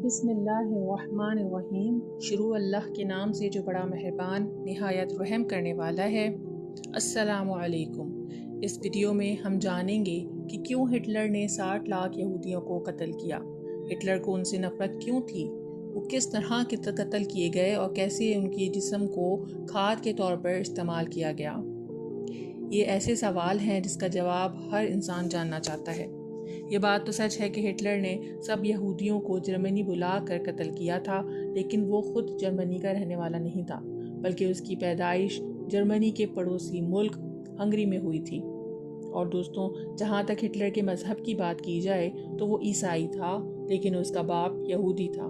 بسم اللہ الرحمن الرحیم۔ شروع اللہ کے نام سے جو بڑا مہربان نہایت رحم کرنے والا ہے۔ السلام علیکم۔ اس ویڈیو میں ہم جانیں گے کہ کیوں ہٹلر نے 60 لاکھ یہودیوں کو قتل کیا۔ ہٹلر کو ان سے نفرت کیوں تھی، وہ کس طرح کے قتل کیے گئے اور کیسے ان کے جسم کو کھاد کے طور پر استعمال کیا گیا۔ یہ ایسے سوال ہیں جس کا جواب ہر انسان جاننا چاہتا ہے۔ یہ بات تو سچ ہے کہ ہٹلر نے سب یہودیوں کو جرمنی بلا کر قتل کیا تھا، لیکن وہ خود جرمنی کا رہنے والا نہیں تھا، بلکہ اس کی پیدائش جرمنی کے پڑوسی ملک ہنگری میں ہوئی تھی۔ اور دوستوں، جہاں تک ہٹلر کے مذہب کی بات کی جائے تو وہ عیسائی تھا، لیکن اس کا باپ یہودی تھا۔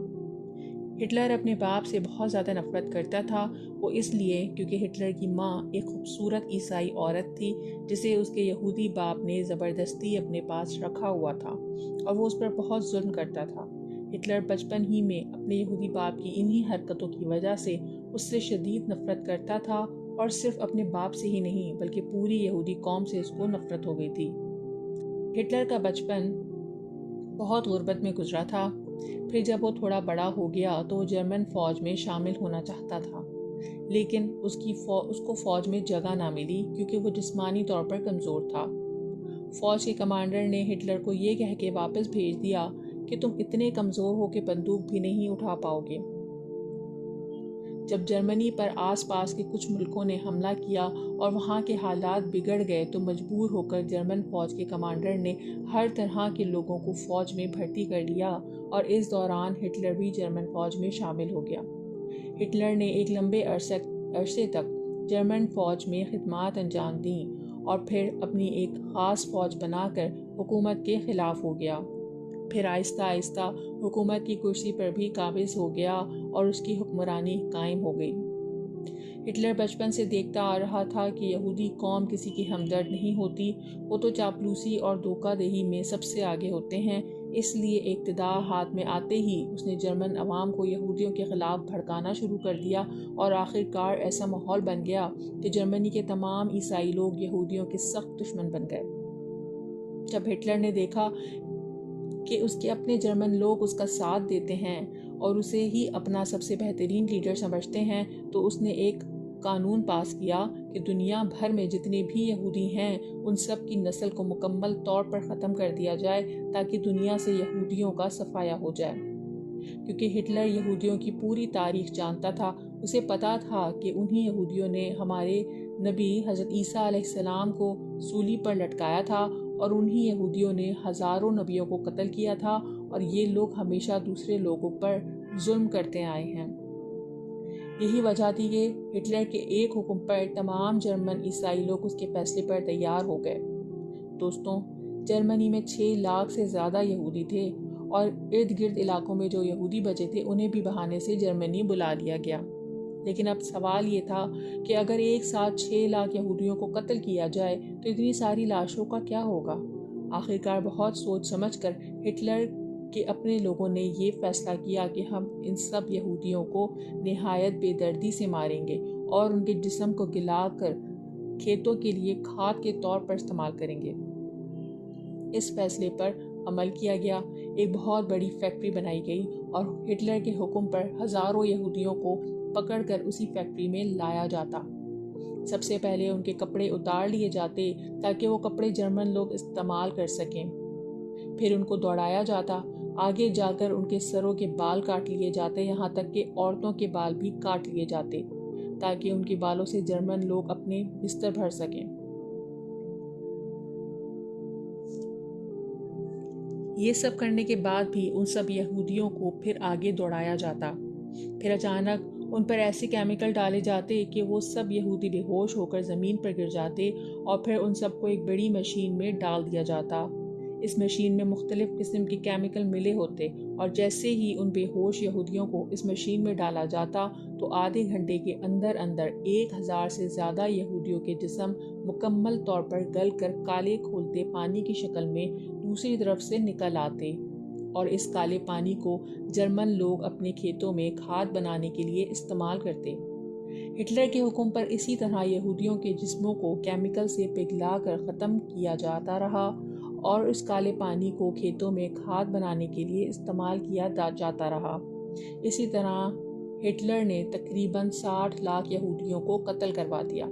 ہٹلر اپنے باپ سے بہت زیادہ نفرت کرتا تھا، وہ اس لیے کیونکہ ہٹلر کی ماں ایک خوبصورت عیسائی عورت تھی جسے اس کے یہودی باپ نے زبردستی اپنے پاس رکھا ہوا تھا، اور وہ اس پر بہت ظلم کرتا تھا۔ ہٹلر بچپن ہی میں اپنے یہودی باپ کی انہی حرکتوں کی وجہ سے اس سے شدید نفرت کرتا تھا، اور صرف اپنے باپ سے ہی نہیں بلکہ پوری یہودی قوم سے اس کو نفرت ہو گئی تھی۔ ہٹلر کا بچپن بہت غربت میں گزرا تھا۔ پھر جب وہ تھوڑا بڑا ہو گیا تو وہ جرمن فوج میں شامل ہونا چاہتا تھا، لیکن اس کو فوج میں جگہ نہ ملی کیونکہ وہ جسمانی طور پر کمزور تھا۔ فوج کے کمانڈر نے ہٹلر کو یہ کہہ کے واپس بھیج دیا کہ تم اتنے کمزور ہو کہ بندوق بھی نہیں اٹھا پاؤ گے۔ جب جرمنی پر آس پاس کے کچھ ملکوں نے حملہ کیا اور وہاں کے حالات بگڑ گئے تو مجبور ہو کر جرمن فوج کے کمانڈر نے ہر طرح کے لوگوں کو فوج میں بھرتی کر لیا، اور اس دوران ہٹلر بھی جرمن فوج میں شامل ہو گیا۔ ہٹلر نے ایک لمبے عرصے تک جرمن فوج میں خدمات انجام دیں اور پھر اپنی ایک خاص فوج بنا کر حکومت کے خلاف ہو گیا۔ پھر آہستہ آہستہ حکومت کی کرسی پر بھی قابض ہو گیا اور اس کی حکمرانی قائم ہو گئی۔ ہٹلر بچپن سے دیکھتا آ رہا تھا کہ یہودی قوم کسی کی ہمدرد نہیں ہوتی، وہ تو چاپلوسی اور دھوکہ دہی میں سب سے آگے ہوتے ہیں۔ اس لیے اقتدار ہاتھ میں آتے ہی اس نے جرمن عوام کو یہودیوں کے خلاف بھڑکانا شروع کر دیا، اور آخر کار ایسا ماحول بن گیا کہ جرمنی کے تمام عیسائی لوگ یہودیوں کے سخت دشمن بن گئے۔ جب ہٹلر نے دیکھا کہ اس کے اپنے جرمن لوگ اس کا ساتھ دیتے ہیں اور اسے ہی اپنا سب سے بہترین لیڈر سمجھتے ہیں، تو اس نے ایک قانون پاس کیا کہ دنیا بھر میں جتنے بھی یہودی ہیں ان سب کی نسل کو مکمل طور پر ختم کر دیا جائے تاکہ دنیا سے یہودیوں کا صفایا ہو جائے۔ کیونکہ ہٹلر یہودیوں کی پوری تاریخ جانتا تھا، اسے پتا تھا کہ انہی یہودیوں نے ہمارے نبی حضرت عیسیٰ علیہ السلام کو سولی پر لٹکایا تھا، اور انہی یہودیوں نے ہزاروں نبیوں کو قتل کیا تھا، اور یہ لوگ ہمیشہ دوسرے لوگوں پر ظلم کرتے آئے ہیں۔ یہی وجہ تھی کہ ہٹلر کے ایک حکم پر تمام جرمن عیسائی لوگ اس کے فیصلے پر تیار ہو گئے۔ دوستوں، جرمنی میں 6 لاکھ سے زیادہ یہودی تھے، اور ارد گرد علاقوں میں جو یہودی بچے تھے انہیں بھی بہانے سے جرمنی بلا لیا گیا۔ لیکن اب سوال یہ تھا کہ اگر ایک ساتھ 6 لاکھ یہودیوں کو قتل کیا جائے تو اتنی ساری لاشوں کا کیا ہوگا؟ آخرکار بہت سوچ سمجھ کر ہٹلر کے اپنے لوگوں نے یہ فیصلہ کیا کہ ہم ان سب یہودیوں کو نہایت بے دردی سے ماریں گے اور ان کے جسم کو گلا کر کھیتوں کے لیے کھاد کے طور پر استعمال کریں گے۔ اس فیصلے پر عمل کیا گیا، ایک بہت بڑی فیکٹری بنائی گئی اور ہٹلر کے حکم پر ہزاروں یہودیوں کو پکڑ کر اسی فیکٹری میں لایا جاتا۔ سب سے پہلے ان کے کپڑے اتار لیے جاتے تاکہ وہ کپڑے جرمن لوگ استعمال کر سکیں۔ پھر ان کو دوڑایا جاتا، آگے جا کر ان کے سروں کے بال کاٹ لیے جاتے، یہاں تک کہ عورتوں کے بال بھی کاٹ لیے جاتے تاکہ ان کے بالوں سے جرمن لوگ اپنے بستر بھر سکیں۔ یہ سب کرنے کے بعد بھی ان سب یہودیوں کو پھر آگے دوڑایا جاتا۔ پھر اچانک ان پر ایسے کیمیکل ڈالے جاتے کہ وہ سب یہودی بے ہوش ہو کر زمین پر گر جاتے، اور پھر ان سب کو ایک بڑی مشین میں ڈال دیا جاتا۔ اس مشین میں مختلف قسم کے کیمیکل ملے ہوتے، اور جیسے ہی ان بے ہوش یہودیوں کو اس مشین میں ڈالا جاتا تو آدھے گھنٹے کے اندر 1000 سے زیادہ یہودیوں کے جسم مکمل طور پر گل کر کالے کھولتے پانی کی شکل میں دوسری طرف سے نکل آتے، اور اس کالے پانی کو جرمن لوگ اپنے کھیتوں میں کھاد بنانے کے لیے استعمال کرتے۔ ہٹلر کے حکم پر اسی طرح یہودیوں کے جسموں کو کیمیکل سے پگھلا کر ختم کیا جاتا رہا، اور اس کالے پانی کو کھیتوں میں کھاد بنانے کے لیے استعمال کیا جاتا رہا۔ اسی طرح ہٹلر نے تقریباً 60 لاکھ یہودیوں کو قتل کروا دیا۔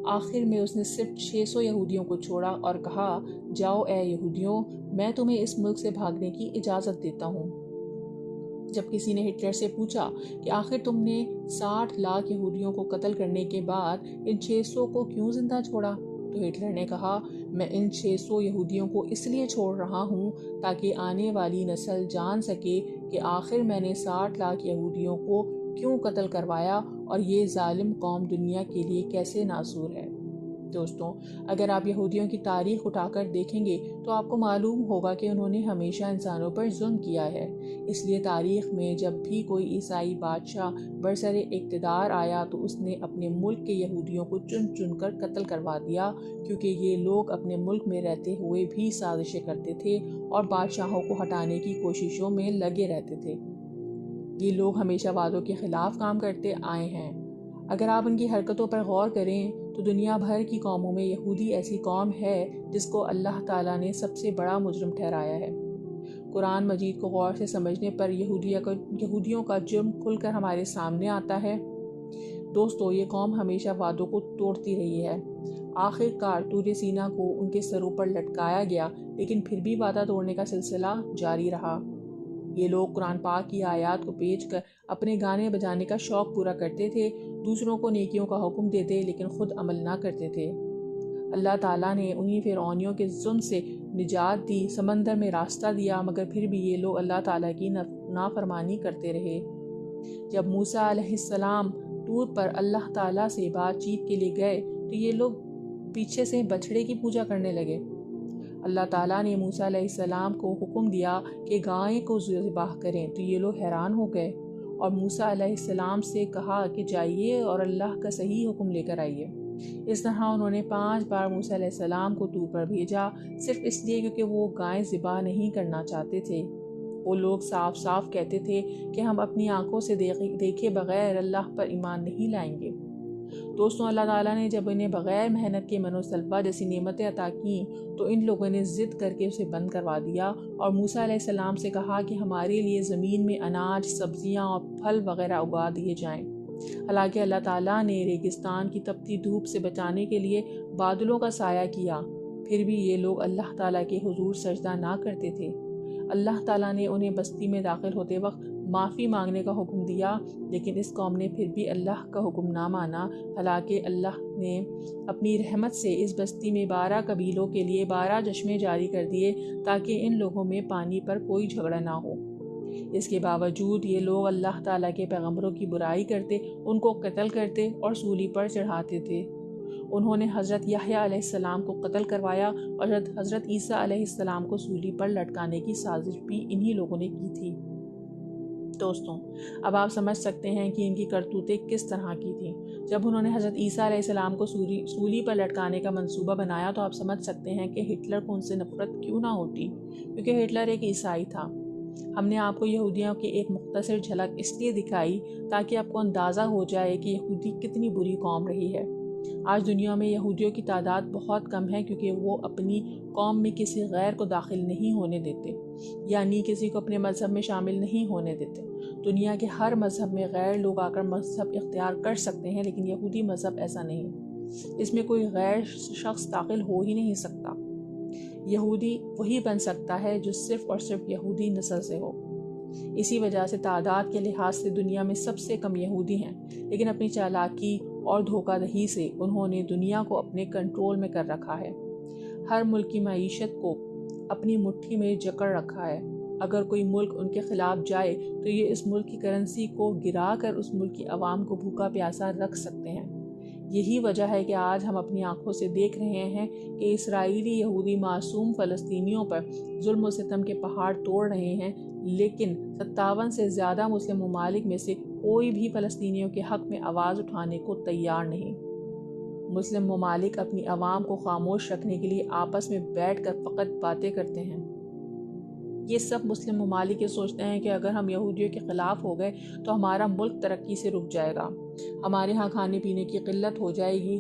آخر میں اس نے صرف 600 یہودیوں کو چھوڑا اور کہا، جاؤ اے یہودیوں، میں تمہیں اس ملک سے بھاگنے کی اجازت دیتا ہوں۔ جب کسی نے ہٹلر سے پوچھا کہ آخر تم نے 60 لاکھ یہودیوں کو قتل کرنے کے بعد ان 600 کو کیوں زندہ چھوڑا، تو ہٹلر نے کہا، میں ان 600 یہودیوں کو اس لیے چھوڑ رہا ہوں تاکہ آنے والی نسل جان سکے کہ آخر میں نے 60 لاکھ یہودیوں کو کیوں قتل کروایا اور یہ ظالم قوم دنیا کے لیے کیسے ناصور ہے۔ دوستوں، اگر آپ یہودیوں کی تاریخ اٹھا کر دیکھیں گے تو آپ کو معلوم ہوگا کہ انہوں نے ہمیشہ انسانوں پر ظلم کیا ہے۔ اس لیے تاریخ میں جب بھی کوئی عیسائی بادشاہ برسر اقتدار آیا تو اس نے اپنے ملک کے یہودیوں کو چن چن کر قتل کروا دیا، کیونکہ یہ لوگ اپنے ملک میں رہتے ہوئے بھی سازشیں کرتے تھے اور بادشاہوں کو ہٹانے کی کوششوں میں لگے رہتے تھے۔ یہ لوگ ہمیشہ وعدوں کے خلاف کام کرتے آئے ہیں۔ اگر آپ ان کی حرکتوں پر غور کریں تو دنیا بھر کی قوموں میں یہودی ایسی قوم ہے جس کو اللہ تعالیٰ نے سب سے بڑا مجرم ٹھہرایا ہے۔ قرآن مجید کو غور سے سمجھنے پر یہودیوں کا جرم کھل کر ہمارے سامنے آتا ہے۔ دوستو، یہ قوم ہمیشہ وعدوں کو توڑتی رہی ہے۔ آخر کار طور سینا کو ان کے سروں پر لٹکایا گیا، لیکن پھر بھی وعدہ توڑنے کا سلسلہ جاری رہا۔ یہ لوگ قرآن پاک کی آیات کو پیچ کر اپنے گانے بجانے کا شوق پورا کرتے تھے، دوسروں کو نیکیوں کا حکم دیتے لیکن خود عمل نہ کرتے تھے۔ اللہ تعالیٰ نے انہی فرعونیوں کے ظلم سے نجات دی، سمندر میں راستہ دیا، مگر پھر بھی یہ لوگ اللہ تعالیٰ کی نافرمانی کرتے رہے۔ جب موسیٰ علیہ السلام طور پر اللہ تعالیٰ سے بات چیت کے لیے گئے تو یہ لوگ پیچھے سے بچھڑے کی پوجا کرنے لگے۔ اللہ تعالیٰ نے موسیٰ علیہ السلام کو حکم دیا کہ گائے کو ذبح کریں تو یہ لوگ حیران ہو گئے اور موسیٰ علیہ السلام سے کہا کہ جائیے اور اللہ کا صحیح حکم لے کر آئیے۔ اس طرح انہوں نے 5 بار موسیٰ علیہ السلام کو طور پر بھیجا، صرف اس لیے کیونکہ وہ گائے ذبح نہیں کرنا چاہتے تھے۔ وہ لوگ صاف صاف کہتے تھے کہ ہم اپنی آنکھوں سے دیکھے بغیر اللہ پر ایمان نہیں لائیں گے۔ دوستوں، اللہ تعالیٰ نے جب انہیں بغیر محنت کے من و سلوہ جیسی نعمتیں عطا کیں تو ان لوگوں نے ضد کر کے اسے بند کروا دیا اور موسیٰ علیہ السلام سے کہا کہ ہمارے لیے زمین میں اناج، سبزیاں اور پھل وغیرہ اگا دیے جائیں۔ حالانکہ اللہ تعالیٰ نے ریگستان کی تپتی دھوپ سے بچانے کے لیے بادلوں کا سایہ کیا، پھر بھی یہ لوگ اللہ تعالیٰ کے حضور سجدہ نہ کرتے تھے۔ اللہ تعالیٰ نے انہیں بستی میں داخل ہوتے وقت معافی مانگنے کا حکم دیا، لیکن اس قوم نے پھر بھی اللہ کا حکم نہ مانا۔ حالانکہ اللہ نے اپنی رحمت سے اس بستی میں 12 قبیلوں کے لیے 12 چشمے جاری کر دیے تاکہ ان لوگوں میں پانی پر کوئی جھگڑا نہ ہو۔ اس کے باوجود یہ لوگ اللہ تعالیٰ کے پیغمبروں کی برائی کرتے، ان کو قتل کرتے اور سولی پر چڑھاتے تھے۔ انہوں نے حضرت یحییٰ علیہ السلام کو قتل کروایا اور حضرت عیسیٰ علیہ السلام کو سولی پر لٹکانے کی سازش بھی انہی لوگوں نے کی تھی۔ دوستوں، اب آپ سمجھ سکتے ہیں کہ ان کی کرتوتیں کس طرح کی تھیں۔ جب انہوں نے حضرت عیسیٰ علیہ السلام کو سولی پر لٹکانے کا منصوبہ بنایا تو آپ سمجھ سکتے ہیں کہ ہٹلر کو ان سے نفرت کیوں نہ ہوتی، کیونکہ ہٹلر ایک عیسائی تھا۔ ہم نے آپ کو یہودیوں کی ایک مختصر جھلک اس لیے دکھائی تاکہ آپ کو اندازہ ہو جائے کہ یہودی کتنی بری قوم رہی ہے۔ آج دنیا میں یہودیوں کی تعداد بہت کم ہے کیونکہ وہ اپنی قوم میں کسی غیر کو داخل نہیں ہونے دیتے، یعنی کسی کو اپنے مذہب میں شامل نہیں ہونے دیتے۔ دنیا کے ہر مذہب میں غیر لوگ آ کر مذہب اختیار کر سکتے ہیں، لیکن یہودی مذہب ایسا نہیں۔ اس میں کوئی غیر شخص داخل ہو ہی نہیں سکتا۔ یہودی وہی بن سکتا ہے جو صرف اور صرف یہودی نسل سے ہو۔ اسی وجہ سے تعداد کے لحاظ سے دنیا میں سب سے کم یہودی ہیں، لیکن اپنی چالاکی اور دھوکہ دہی سے انہوں نے دنیا کو اپنے کنٹرول میں کر رکھا ہے۔ ہر ملک کی معیشت کو اپنی مٹھی میں جکڑ رکھا ہے۔ اگر کوئی ملک ان کے خلاف جائے تو یہ اس ملک کی کرنسی کو گرا کر اس ملک کی عوام کو بھوکا پیاسا رکھ سکتے ہیں۔ یہی وجہ ہے کہ آج ہم اپنی آنکھوں سے دیکھ رہے ہیں کہ اسرائیلی یہودی معصوم فلسطینیوں پر ظلم و ستم کے پہاڑ توڑ رہے ہیں، لیکن 57 سے زیادہ مسلم ممالک میں سے کوئی بھی فلسطینیوں کے حق میں آواز اٹھانے کو تیار نہیں۔ مسلم ممالک اپنی عوام کو خاموش رکھنے کے لیے آپس میں بیٹھ کر فقط باتیں کرتے ہیں۔ یہ سب مسلم ممالک یہ سوچتے ہیں کہ اگر ہم یہودیوں کے خلاف ہو گئے تو ہمارا ملک ترقی سے رک جائے گا، ہمارے ہاں کھانے پینے کی قلت ہو جائے گی،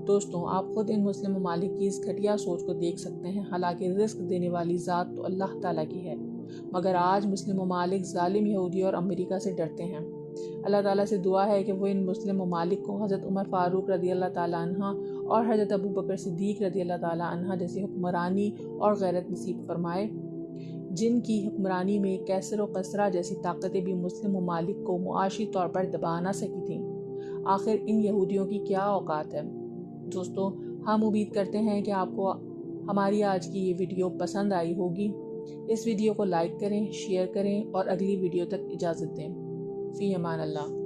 دوستوں، آپ خود ان مسلم ممالک کی اس گھٹیا سوچ کو دیکھ سکتے ہیں۔ حالانکہ رزق دینے والی ذات تو اللہ تعالیٰ کی ہے، مگر آج مسلم ممالک ظالم یہودی اور امریکہ سے ڈرتے ہیں۔ اللہ تعالیٰ سے دعا ہے کہ وہ ان مسلم ممالک کو حضرت عمر فاروق رضی اللہ تعالیٰ عنہ اور حضرت ابو بکر صدیق رضی اللہ تعالیٰ عنہ جیسی حکمرانی اور غیرت نصیب فرمائے، جن کی حکمرانی میں کیسر و کسرا جیسی طاقتیں بھی مسلم ممالک کو معاشی طور پر دبا نہ سکی تھیں۔ آخر ان یہودیوں کی کیا اوقات ہے؟ دوستو، ہم امید کرتے ہیں کہ آپ کو ہماری آج کی یہ ویڈیو پسند آئی ہوگی۔ اس ویڈیو کو لائک کریں، شیئر کریں اور اگلی ویڈیو تک اجازت دیں۔ فی امان اللہ۔